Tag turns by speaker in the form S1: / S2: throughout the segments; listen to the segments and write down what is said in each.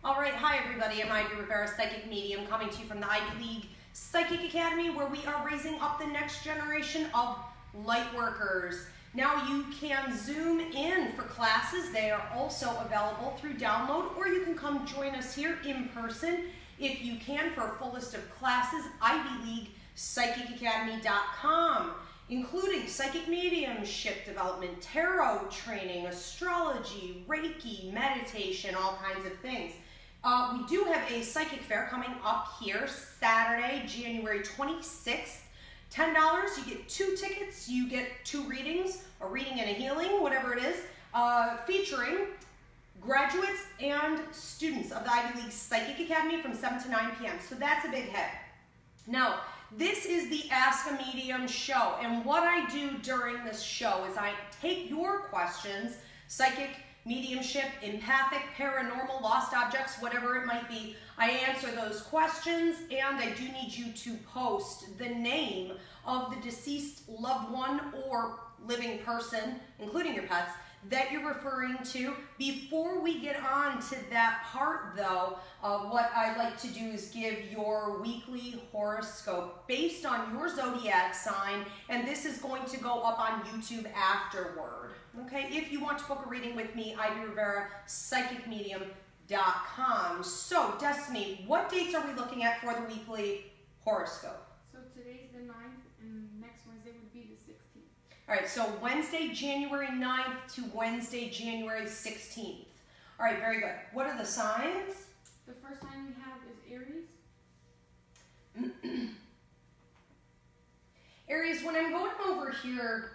S1: All right, hi everybody. I'm Ivy Rivera, Psychic Medium, coming to you from the Ivy League Psychic Academy, where we are raising up the next generation of light workers. Now you can Zoom in for classes. They are also available through download, or you can come join us here in person if you can for a full list of classes, ivyleaguepsychicacademy.com, including psychic mediumship development, tarot training, astrology, Reiki, meditation, all kinds of things. We do have a psychic fair coming up here Saturday, January 26th. $10, you get 2 tickets, you get 2 readings, a reading and a healing, whatever it is, featuring graduates and students of the Ivy League Psychic Academy from 7 to 9 p.m. So that's a big hit. Now, this is the Ask a Medium show, and what I do during this show is I take your questions, psychic, mediumship, empathic, paranormal, lost objects, whatever it might be. I answer those questions, and I do need you to post the name of the deceased loved one or living person, including your pets, that you're referring to. Before we get on to that part though, what I like to do is give your weekly horoscope based on your zodiac sign, and this is going to go up on YouTube afterward. Okay, if you want to book a reading with me, Ivy Rivera, psychicmedium.com. So, Destiny, what dates are we looking at for the weekly horoscope?
S2: So today's the 9th, and next Wednesday would be the 16th.
S1: All right, so Wednesday, January 9th to Wednesday, January 16th. All right, very good. What are the signs?
S2: The first sign we have is Aries.
S1: Aries, when I'm going over here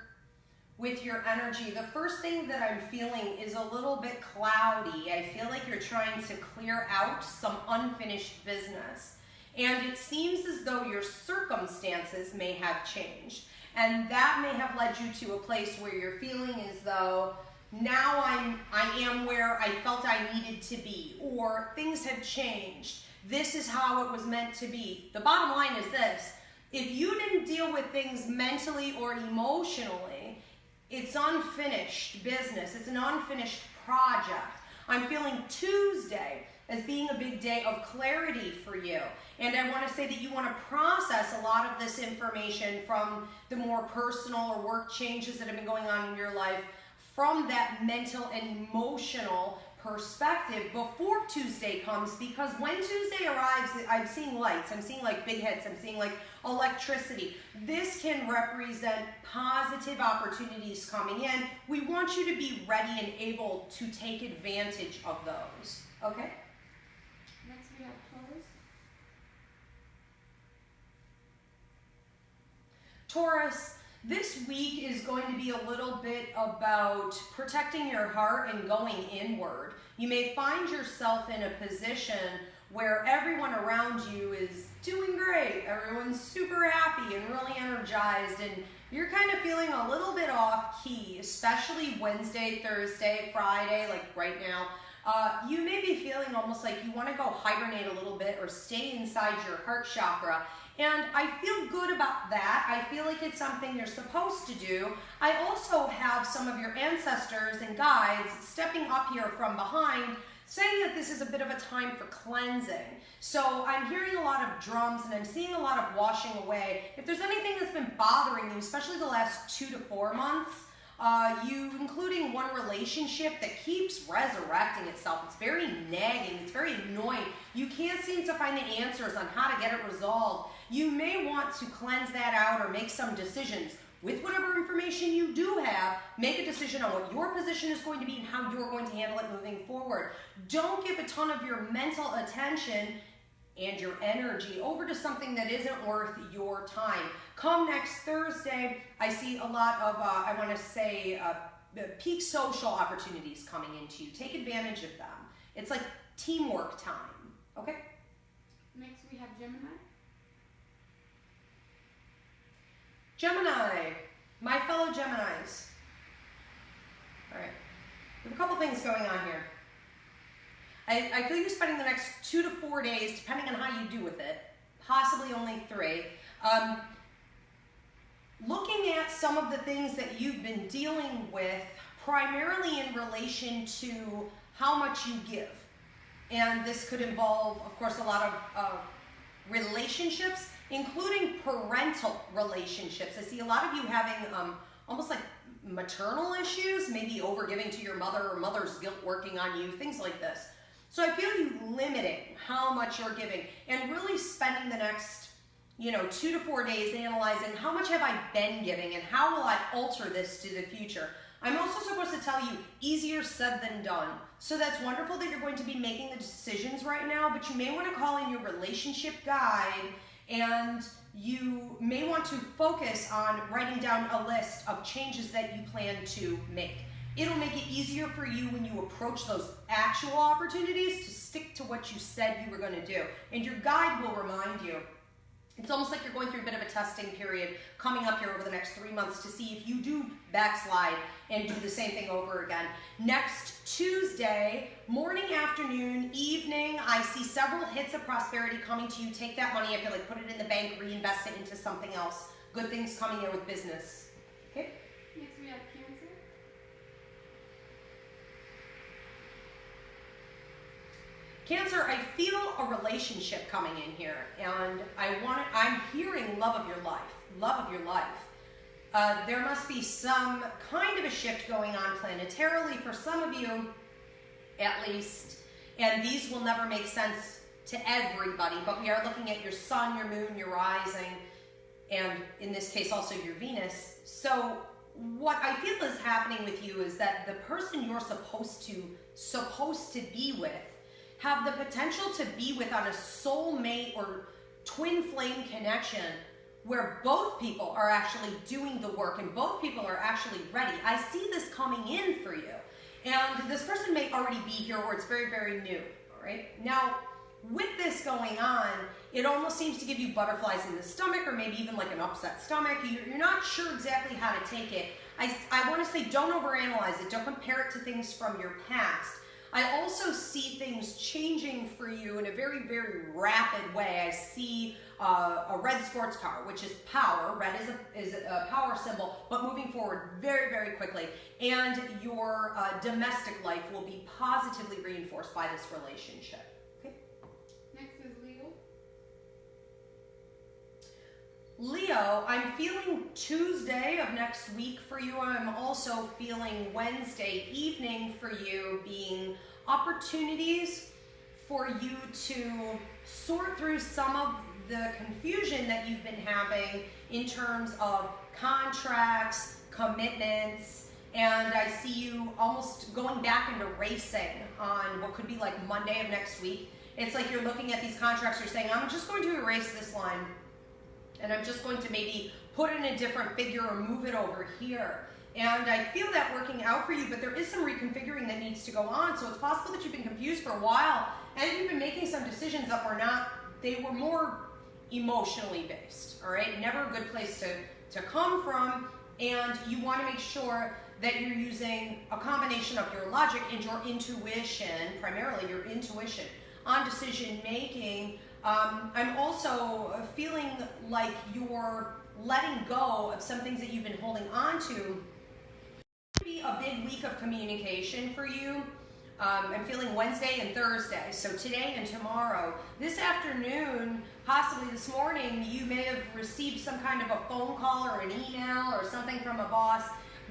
S1: with your energy, the first thing that I'm feeling is a little bit cloudy. I feel like you're trying to clear out some unfinished business. And it seems as though your circumstances may have changed. And that may have led you to a place where you're feeling as though now I am where I felt I needed to be, or things have changed. This is how it was meant to be. The bottom line is this: if you didn't deal with things mentally or emotionally, it's unfinished business. It's an unfinished project. I'm feeling Tuesday as being a big day of clarity for you. And I want to say that you want to process a lot of this information from the more personal or work changes that have been going on in your life from that mental and emotional perspective before Tuesday comes, because when Tuesday arrives, I'm seeing lights, I'm seeing like big hits, I'm seeing like electricity. This can represent positive opportunities coming in. We want you to be ready and able to take advantage of those, okay?
S2: Next we have Taurus.
S1: Taurus, this week is going to be a little bit about protecting your heart and going inward. You may find yourself in a position where everyone around you is doing great. Everyone's super happy and really energized, and you're kind of feeling a little bit off key, especially Wednesday, Thursday, Friday, like right now. You may be feeling almost like you want to go hibernate a little bit or stay inside your heart chakra. And I feel good about that. I feel like it's something you're supposed to do. I also have some of your ancestors and guides stepping up here from behind, saying that this is a bit of a time for cleansing. So I'm hearing a lot of drums, and I'm seeing a lot of washing away. If there's anything that's been bothering you, especially the last 2 to 4 months, including one relationship that keeps resurrecting itself. It's very nagging, it's very annoying. You can't seem to find the answers on how to get it resolved. You may want to cleanse that out or make some decisions. With whatever information you do have, make a decision on what your position is going to be and how you're going to handle it moving forward. Don't give a ton of your mental attention and your energy over to something that isn't worth your time. Come next Thursday, I see a lot of, I want to say, peak social opportunities coming into you. Take advantage of them. It's like teamwork time, okay?
S2: Next we have Gemini.
S1: Gemini, my fellow Geminis. All right, we have a couple things going on here. I feel you're spending the next 2 to 4 days, depending on how you do with it, possibly only 3, looking at some of the things that you've been dealing with, primarily in relation to how much you give. And this could involve, of course, a lot of relationships, including parental relationships. I see a lot of you having almost like maternal issues, maybe overgiving to your mother or mother's guilt working on you, things like this. So I feel you limiting how much you're giving and really spending the next 2 to 4 days analyzing how much have I been giving and how will I alter this to the future. I'm also supposed to tell you, easier said than done. So that's wonderful that you're going to be making the decisions right now, but you may want to call in your relationship guide, and you may want to focus on writing down a list of changes that you plan to make. It'll make it easier for you when you approach those actual opportunities to stick to what you said you were going to do. And your guide will remind you. It's almost like you're going through a bit of a testing period coming up here over the next 3 months to see if you do backslide and do the same thing over again. Next Tuesday, morning, afternoon, evening, I see several hits of prosperity coming to you. Take that money, I feel like put it in the bank, reinvest it into something else. Good things coming in with business. Okay?
S2: Next we have Cancer.
S1: Cancer, I feel a relationship coming in here, and I'm hearing love of your life. There must be some kind of a shift going on planetarily for some of you, at least, and these will never make sense to everybody, but we are looking at your sun, your moon, your rising, and in this case also your Venus. So what I feel is happening with you is that the person you're supposed to be with have the potential to be with on a soulmate or twin flame connection where both people are actually doing the work and both people are actually ready. I see this coming in for you. And this person may already be here or it's very, very new, all right? Now, with this going on, it almost seems to give you butterflies in the stomach or maybe even like an upset stomach. You're not sure exactly how to take it. I want to say don't overanalyze it. Don't compare it to things from your past. I also see things changing for you in a very, very rapid way. I see a red sports car, which is power. Red is a power symbol, but moving forward very, very quickly. And your domestic life will be positively reinforced by this relationship. Okay?
S2: Next is Leo.
S1: Leo, I'm feeling Tuesday of next week for you. I'm also feeling Wednesday evening for you being opportunities for you to sort through some of the confusion that you've been having in terms of contracts, commitments, and I see you almost going back into racing on what could be like Monday of next week. It's like you're looking at these contracts, you're saying, I'm just going to erase this line. And I'm just going to maybe put in a different figure or move it over here. And I feel that working out for you, but there is some reconfiguring that needs to go on. So it's possible that you've been confused for a while and you've been making some decisions that they were more emotionally based, all right? Never a good place to come from. And you want to make sure that you're using a combination of your logic and your intuition, primarily your intuition, on decision making. I'm also feeling like you're letting go of some things that you've been holding on to. It's going to be a big week of communication for you. I'm feeling Wednesday and Thursday, so today and tomorrow. This afternoon, possibly this morning, you may have received some kind of a phone call or an email or something from a boss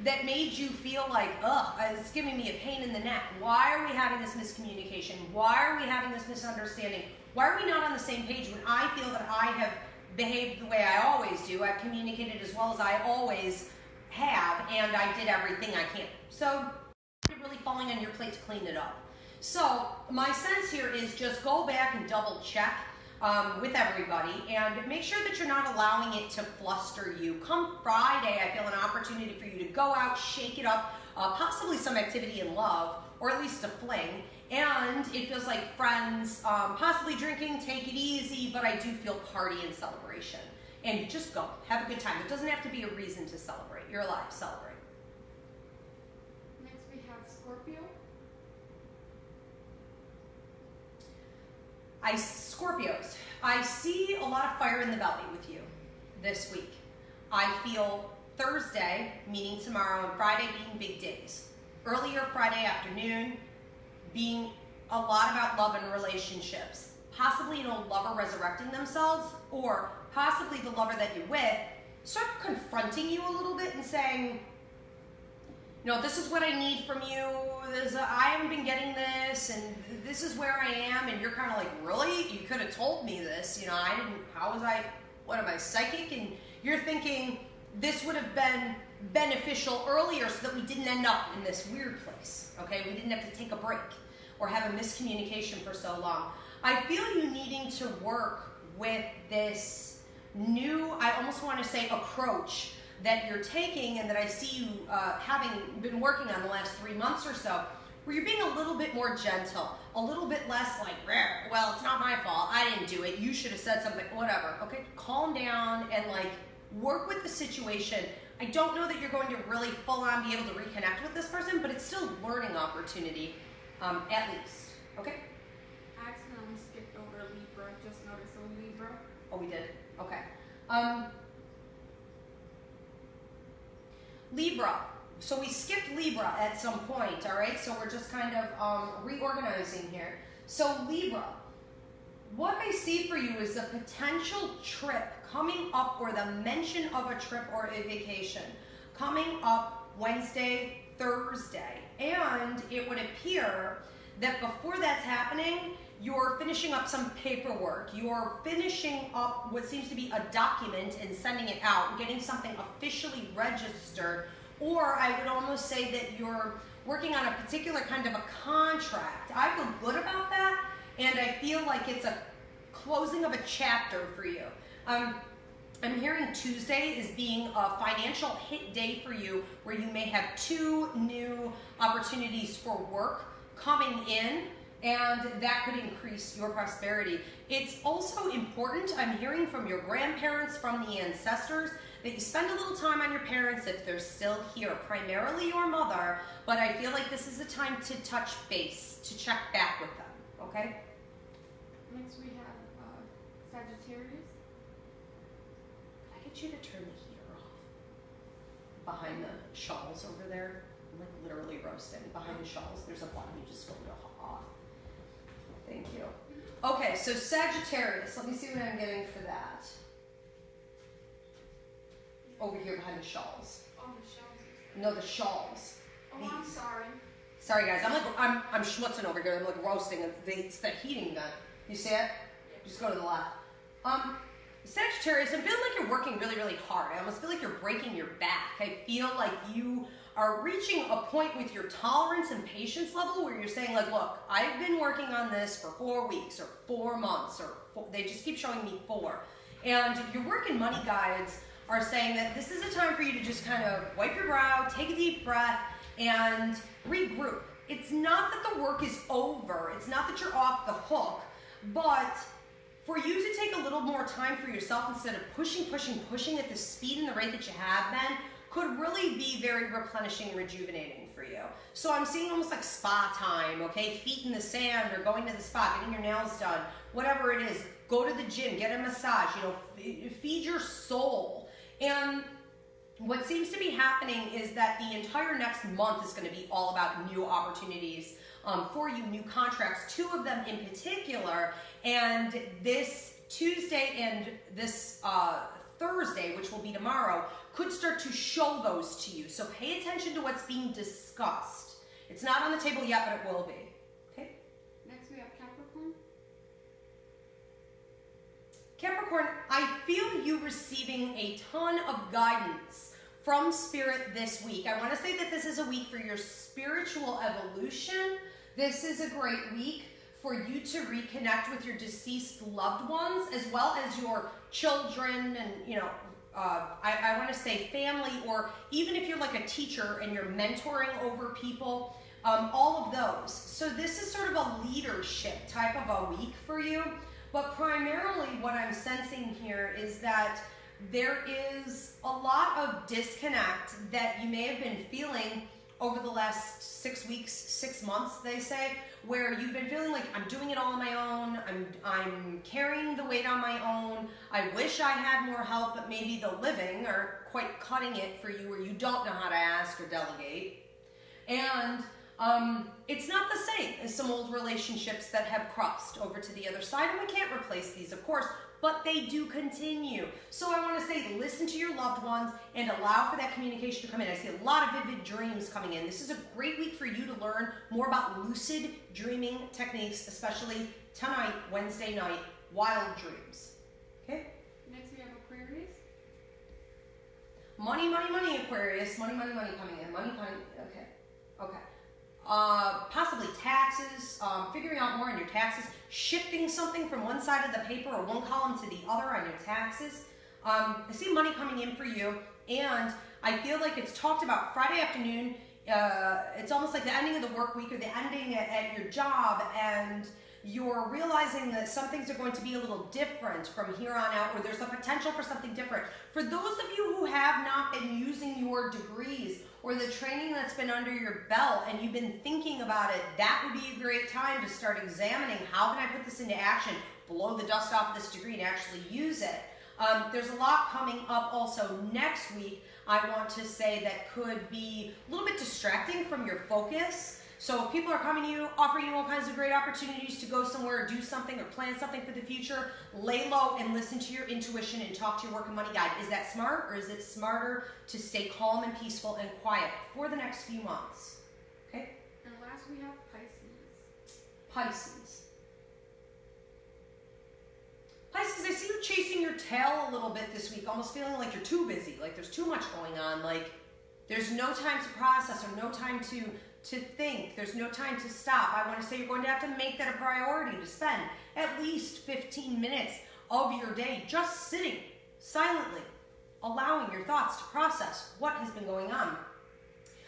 S1: that made you feel like, ugh, it's giving me a pain in the neck. Why are we having this miscommunication? Why are we having this misunderstanding? Why are we not on the same page when I feel that I have behaved the way I always do? I've communicated as well as I always have, and I did everything I can. So it's really falling on your plate to clean it up. So my sense here is just go back and double check with everybody and make sure that you're not allowing it to fluster you. Come Friday, I feel an opportunity for you to go out, shake it up, possibly some activity in love, or at least a fling. And it feels like friends, possibly drinking, take it easy, but I do feel party and celebration. And just go, have a good time. It doesn't have to be a reason to celebrate. You're alive, celebrate.
S2: Next we have Scorpio.
S1: Scorpios, I see a lot of fire in the belly with you this week. I feel Thursday, meaning tomorrow, and Friday being big days. Earlier Friday afternoon being a lot about love and relationships. Possibly an old lover resurrecting themselves, or possibly the lover that you're with start confronting you a little bit and saying, no, this is what I need from you. I haven't been getting this, and this is where I am. And you're kind of like, really? You could have told me this. You know, I didn't. How was I? What am I, psychic? And you're thinking this would have been beneficial earlier, so that we didn't end up in this weird place. Okay, we didn't have to take a break or have a miscommunication for so long. I feel you needing to work with this new, I almost want to say, approach that you're taking, and that I see you having been working on the last 3 months or so, where you're being a little bit more gentle, a little bit less like, well, it's not my fault, I didn't do it, you should have said something, whatever. Okay, calm down and like work with the situation. I don't know that you're going to really full on be able to reconnect with this person, but it's still a learning opportunity, at least. Okay?
S2: I accidentally skipped over Libra. Just noticed a Libra.
S1: Oh, we did? Okay. Libra. So we skipped Libra at some point, all right? So we're just kind of reorganizing here. So Libra, what I see for you is a potential trip coming up, or the mention of a trip or a vacation coming up Wednesday, Thursday. And it would appear that before that's happening, you're finishing up some paperwork. You're finishing up what seems to be a document and sending it out, getting something officially registered. Or I would almost say that you're working on a particular kind of a contract. I feel good about that, and I feel like it's a closing of a chapter for you. I'm hearing Tuesday is being a financial hit day for you, where you may have 2 new opportunities for work coming in, and that could increase your prosperity. It's also important, I'm hearing from your grandparents, from the ancestors, that you spend a little time on your parents if they're still here, primarily your mother, but I feel like this is a time to touch base, to check back with them, okay?
S2: Next we have Sagittarius.
S1: Can I get you to turn the heater off? Behind the shawls over there, I'm like literally roasting. Behind the shawls, there's a button you just go off. Thank you. Okay, so Sagittarius, let me see what I'm getting for that. Over here behind the shawls.
S2: Oh, the shells.
S1: No, the shawls.
S2: Oh, I'm sorry.
S1: Sorry guys, I'm schmutzing over here. I'm like roasting. It's the heating vent. You see it?
S2: Yeah.
S1: Just go to the left. Sagittarius, I'm feeling like you're working really, really hard. I almost feel like you're breaking your back. I feel like you are reaching a point with your tolerance and patience level where you're saying like, look, I've been working on this for 4 weeks or 4 months, or they just keep showing me 4. And your work and money guides are saying that this is a time for you to just kind of wipe your brow, take a deep breath, and regroup. It's not that the work is over. It's not that you're off the hook, but for you to take a little more time for yourself instead of pushing at the speed and the rate that you have been could really be very replenishing and rejuvenating for you. So I'm seeing almost like spa time, okay? Feet in the sand, or going to the spa, getting your nails done, whatever it is. Go to the gym, get a massage, feed your soul. And what seems to be happening is that the entire next month is going to be all about new opportunities for you, new contracts, 2 of them in particular. And this Tuesday and this Thursday, which will be tomorrow, could start to show those to you. So pay attention to what's being discussed. It's not on the table yet, but it will be. Okay?
S2: Next we have Capricorn.
S1: Capricorn, I feel you receiving a ton of guidance from Spirit this week. I want to say that this is a week for your spiritual evolution. This is a great week for you to reconnect with your deceased loved ones, as well as your children and, I want to say family, or even if you're like a teacher and you're mentoring over people, all of those. So this is sort of a leadership type of a week for you. But primarily what I'm sensing here is that there is a lot of disconnect that you may have been feeling over the last 6 weeks, 6 months, they say, where you've been feeling like, I'm doing it all on my own, I'm carrying the weight on my own, I wish I had more help, but maybe the living are quite cutting it for you, where you don't know how to ask or delegate. And It's not the same as some old relationships that have crossed over to the other side, and we can't replace these, of course, but they do continue. So I want to say, listen to your loved ones and allow for that communication to come in. I see a lot of vivid dreams coming in. This is a great week for you to learn more about lucid dreaming techniques, especially tonight, Wednesday night, wild dreams. Okay?
S2: Next we have Aquarius.
S1: Money, money, money, Aquarius. Money, money, money coming in. Money, money. Okay. Okay. Possibly taxes, figuring out more on your taxes, shifting something from one side of the paper or one column to the other on your taxes. I see money coming in for you, and I feel like it's talked about Friday afternoon. It's almost like the ending of the work week or the ending at your job, and you're realizing that some things are going to be a little different from here on out, or there's a potential for something different. For those of you who have not been using your degrees or the training that's been under your belt and you've been thinking about it, that would be a great time to start examining, how can I put this into action, blow the dust off this degree and actually use it. There's a lot coming up also next week, I want to say, that could be a little bit distracting from your focus. So if people are coming to you, offering you all kinds of great opportunities to go somewhere, do something, or plan something for the future, lay low and listen to your intuition and talk to your work and money guide. Is that smart, or is it smarter to stay calm and peaceful and quiet for the next few months? Okay?
S2: And last we have Pisces.
S1: Pisces. Pisces, I see you chasing your tail a little bit this week, almost feeling like you're too busy, like there's too much going on, like there's no time to process or no time to think. There's no time to stop. I want to say you're going to have to make that a priority to spend at least 15 minutes of your day just sitting silently, allowing your thoughts to process what has been going on.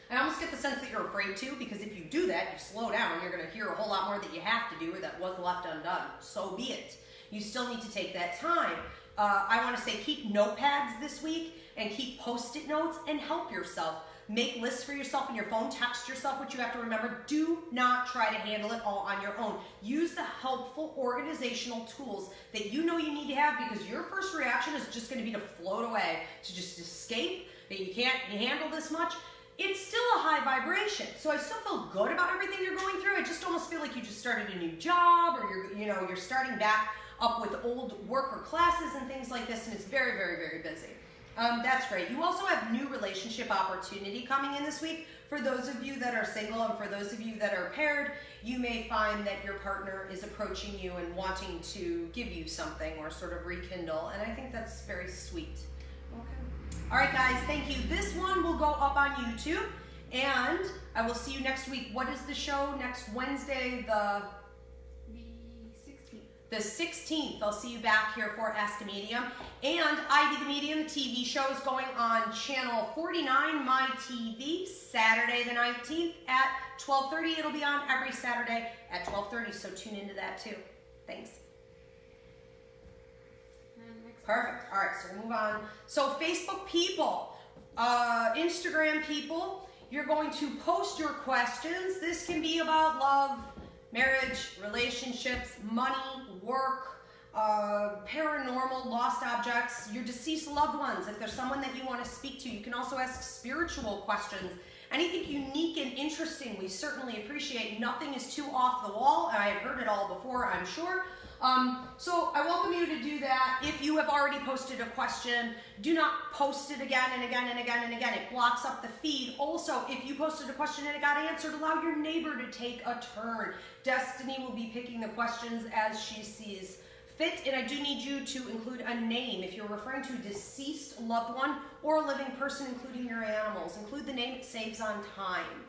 S1: I almost get the sense that you're afraid to, because if you do that, you slow down and you're going to hear a whole lot more that you have to do or that was left undone. So be it. You still need to take that time. I want to say keep notepads this week and keep post-it notes and help yourself. Make lists for yourself in your phone. Text yourself what you have to remember. Do not try to handle it all on your own. Use the helpful organizational tools that you know you need to have, because your first reaction is just going to be to float away, to just escape, that you can't handle this much. It's still a high vibration, so I still feel good about everything you're going through. I just almost feel like you just started a new job, or you're starting back up with old work or classes and things like this, and it's very, very, very busy. That's great. You also have new relationship opportunity coming in this week. For those of you that are single and for those of you that are paired, you may find that your partner is approaching you and wanting to give you something or sort of rekindle, and I think that's very sweet. Okay. All right, guys, thank you. This one will go up on YouTube, and I will see you next week. What is the show next Wednesday? The 16th, I'll see you back here for Ask a Medium. And I Be the Medium, the TV show, is going on channel 49, My TV, Saturday the 19th at 12:30. It'll be on every Saturday at 12:30, so tune into that too. Thanks. Perfect. All right, so we'll move on. So Facebook people, Instagram people, you're going to post your questions. This can be about love, marriage, relationships, money, work, paranormal, lost objects, your deceased loved ones. If there's someone that you want to speak to, you can also ask spiritual questions. Anything unique and interesting, we certainly appreciate. Nothing is too off the wall. I have heard it all before, I'm sure. So I welcome you to do that. If you have already posted a question, do not post it again and again and again and again. It blocks up the feed. Also, if you posted a question and it got answered, allow your neighbor to take a turn. Destiny will be picking the questions as she sees fit, and I do need you to include a name. If you're referring to a deceased loved one or a living person, including your animals, include the name. It saves on time.